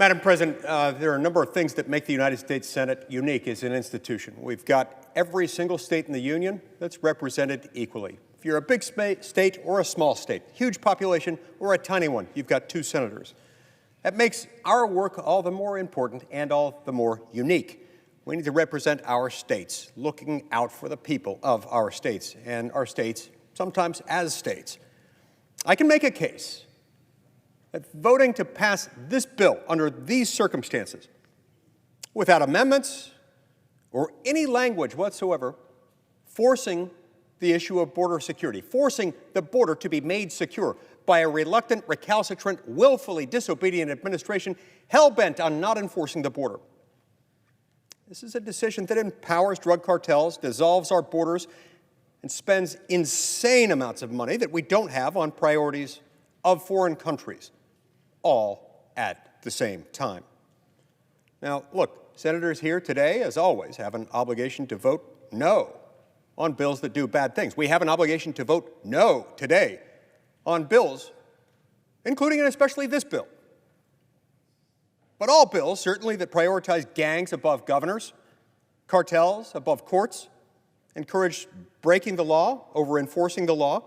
Madam President, there are a number of things that make the United States Senate unique as an institution. We've got every single state in the Union that's represented equally. If you're a big state or a small state, huge population or a tiny one, you've got 2 senators. That makes our work all the more important and all the more unique. We need to represent our states, looking out for the people of our states, and our states sometimes as states. I can make a case that voting to pass this bill under these circumstances, without amendments or any language whatsoever, forcing the issue of border security, forcing the border to be made secure by a reluctant, recalcitrant, willfully disobedient administration hell-bent on not enforcing the border. This is a decision that empowers drug cartels, dissolves our borders, and spends insane amounts of money that we don't have on priorities of foreign countries, all at the same time. Now, look, senators here today, as always, have an obligation to vote no on bills that do bad things. We have an obligation to vote no today on bills, including and especially this bill. But all bills, certainly, that prioritize gangs above governors, cartels above courts, encourage breaking the law over enforcing the law,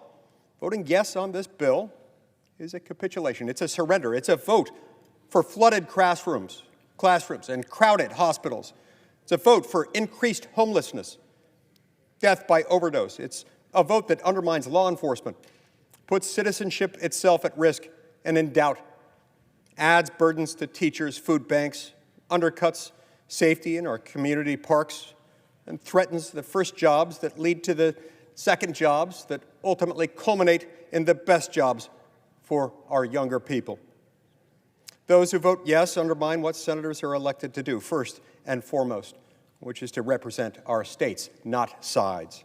voting yes on this bill is a capitulation. It's a surrender. It's a vote for flooded classrooms and crowded hospitals. It's a vote for increased homelessness, death by overdose. It's a vote that undermines law enforcement, puts citizenship itself at risk and in doubt, adds burdens to teachers, food banks, undercuts safety in our community parks, and threatens the first jobs that lead to the second jobs that ultimately culminate in the best jobs for our younger people. Those who vote yes undermine what senators are elected to do, first and foremost, which is to represent our states, not sides.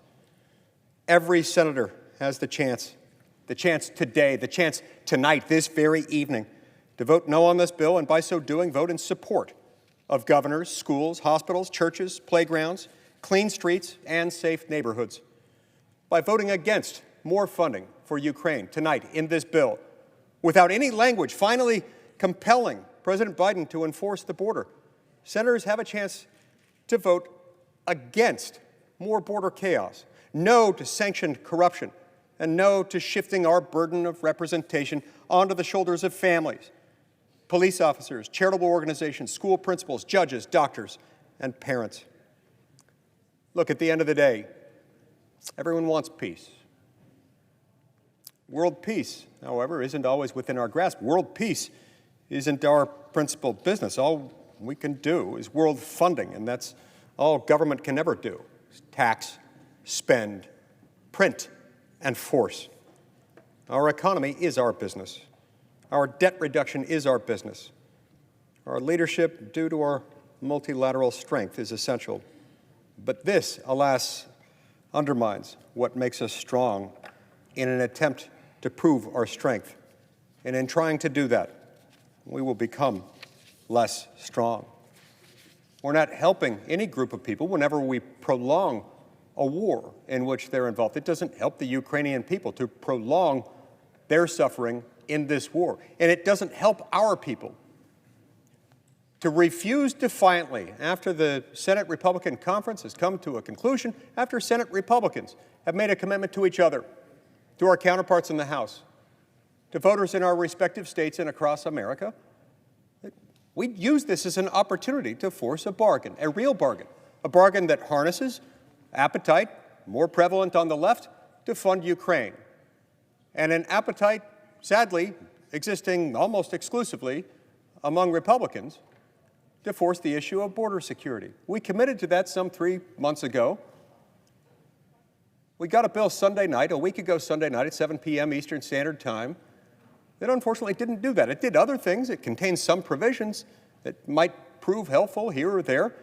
Every senator has the chance today, the chance tonight, this very evening, to vote no on this bill, and by so doing, vote in support of governors, schools, hospitals, churches, playgrounds, clean streets, and safe neighborhoods. By voting against more funding for Ukraine tonight in this bill, without any language finally compelling President Biden to enforce the border, senators have a chance to vote against more border chaos, no to sanctioned corruption, and no to shifting our burden of representation onto the shoulders of families, police officers, charitable organizations, school principals, judges, doctors, and parents. Look, at the end of the day, everyone wants peace. World peace, however, isn't always within our grasp. World peace isn't our principal business. All we can do is world funding, and that's all government can ever do. Tax, spend, print, and force. Our economy is our business. Our debt reduction is our business. Our leadership, due to our multilateral strength, is essential. But this, alas, undermines what makes us strong in an attempt to prove our strength. And in trying to do that, we will become less strong. We're not helping any group of people whenever we prolong a war in which they're involved. It doesn't help the Ukrainian people to prolong their suffering in this war. And it doesn't help our people to refuse defiantly, after the Senate Republican conference has come to a conclusion, after Senate Republicans have made a commitment to each other, to our counterparts in the House, to voters in our respective states and across America, we use this as an opportunity to force a bargain, a real bargain, a bargain that harnesses appetite, more prevalent on the left, to fund Ukraine, and an appetite, sadly, existing almost exclusively among Republicans, to force the issue of border security. We committed to that some 3 months ago. We got a bill Sunday night, a week ago Sunday night at 7 p.m. Eastern Standard Time, that unfortunately didn't do that. It did other things. It contained some provisions that might prove helpful here or there,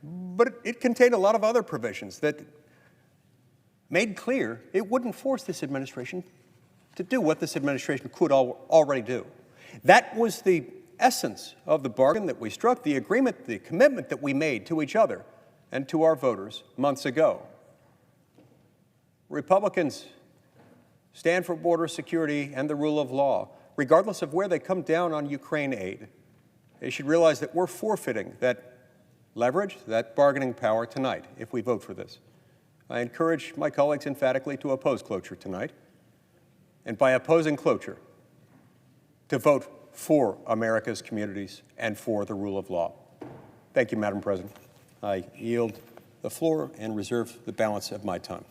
but it contained a lot of other provisions that made clear it wouldn't force this administration to do what this administration could already do. That was the essence of the bargain that we struck, the agreement, the commitment that we made to each other and to our voters months ago. Republicans stand for border security and the rule of law, regardless of where they come down on Ukraine aid. they should realize that we're forfeiting that leverage, that bargaining power tonight if we vote for this. I encourage my colleagues emphatically to oppose cloture tonight, and by opposing cloture, to vote for America's communities and for the rule of law. Thank you, Madam President. I yield the floor and reserve the balance of my time.